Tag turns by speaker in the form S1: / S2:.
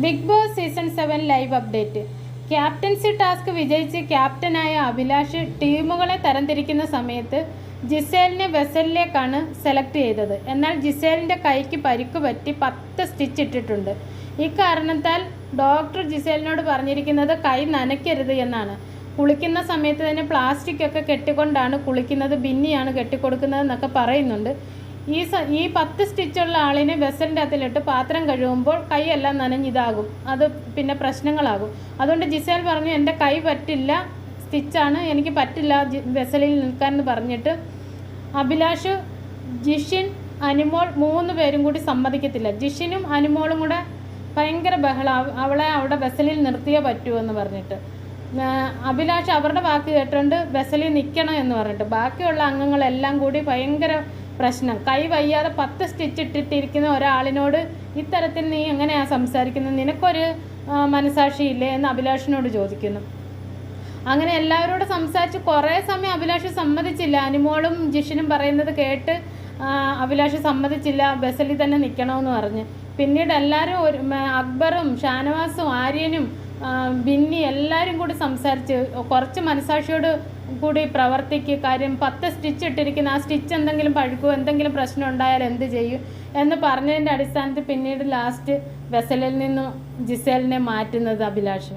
S1: Big boss season 7 live update. Captaincy task വിജയിച്ച് ക്യാപ്റ്റനായ അഭിലാഷ് ടീമുകളെ തരംതിരിക്കുന്ന സമയത്ത് ജിസേലിനെ വെസലിലേക്കാണ് സെലക്ട് ചെയ്തത്. എന്നാൽ ജിസേലിൻ്റെ കൈക്ക് പരിക്ക് പറ്റി 10 സ്റ്റിച്ച് ഇട്ടിട്ടുണ്ട്. ഇക്കാരണത്താൽ ഡോക്ടർ ജിസേലിനോട് പറഞ്ഞിരിക്കുന്നത് കൈ നനയ്ക്കരുത് എന്നാണ്. കുളിക്കുന്ന സമയത്ത് തന്നെ പ്ലാസ്റ്റിക് ഒക്കെ കെട്ടിക്കൊണ്ടാണ് കുളിക്കുന്നത്, ബിന്നിയാണ് കെട്ടിക്കൊടുക്കുന്നത് എന്നൊക്കെ പറയുന്നുണ്ട്. ഈ 10 സ്റ്റിച്ചുള്ള ആളിനെ വെസലിൻ്റെ അകത്തിലിട്ട് പാത്രം കഴുകുമ്പോൾ കൈയെല്ലാം നനഞ്ഞിതാകും, അത് പിന്നെ പ്രശ്നങ്ങളാകും. അതുകൊണ്ട് ജിസേൽ പറഞ്ഞു എൻ്റെ കൈ പറ്റില്ല, സ്റ്റിച്ചാണ്, എനിക്ക് പറ്റില്ല വെസലിൽ നിൽക്കാമെന്ന് പറഞ്ഞിട്ട് അഭിലാഷ്, ജിഷിൻ, അനുമോൾ 3 പേരും കൂടി സമ്മതിക്കത്തില്ല. ജിഷിനും അനുമോളും കൂടെ ഭയങ്കര ബഹളം, അവളെ അവിടെ വെസലിൽ നിർത്തിയേ പറ്റൂ എന്ന് പറഞ്ഞിട്ട്. അഭിലാഷ് അവരുടെ വാക്ക് കേട്ടിട്ടുണ്ട്, വെസലിൽ നിൽക്കണം എന്ന് പറഞ്ഞിട്ട്. ബാക്കിയുള്ള അംഗങ്ങളെല്ലാം കൂടി ഭയങ്കര പ്രശ്നം. കൈ വയ്യാതെ 10 സ്റ്റിച്ച് ഇട്ടിട്ടിരിക്കുന്ന ഒരാളിനോട് ഇത്തരത്തിൽ നീ എങ്ങനെയാണ് സംസാരിക്കുന്നത്, നിനക്കൊരു മനസാക്ഷിയില്ലേ എന്ന് അഭിലാഷിനോട് ചോദിക്കുന്നു. അങ്ങനെ എല്ലാവരോടും സംസാരിച്ച് കുറേ സമയം അഭിലാഷ് സമ്മതിച്ചില്ല. അനുമോളും ജിഷിനും പറയുന്നത് കേട്ട് അഭിലാഷ് സമ്മതിച്ചില്ല, ബസലിൽ തന്നെ നിൽക്കണമെന്ന് പറഞ്ഞ്. പിന്നീട് എല്ലാവരും അക്ബറും ഷാനവാസും ആര്യനും ബിന്നി എല്ലാവരും കൂടി സംസാരിച്ച് കുറച്ച് മനസാക്ഷിയോട് കൂടി പ്രവർത്തിക്കുക. കാര്യം 10 സ്റ്റിച്ച് ഇട്ടിരിക്കുന്ന ആ സ്റ്റിച്ച് എന്തെങ്കിലും പഴുക്കുകയോ എന്തെങ്കിലും പ്രശ്നം ഉണ്ടായാൽ എന്ത് ചെയ്യും എന്ന് പറഞ്ഞതിൻ്റെ അടിസ്ഥാനത്തിൽ പിന്നീട് ലാസ്റ്റ് വെസലിൽ നിന്നും ജിസേലിനെ മാറ്റുന്നത് അഭിലാഷ്.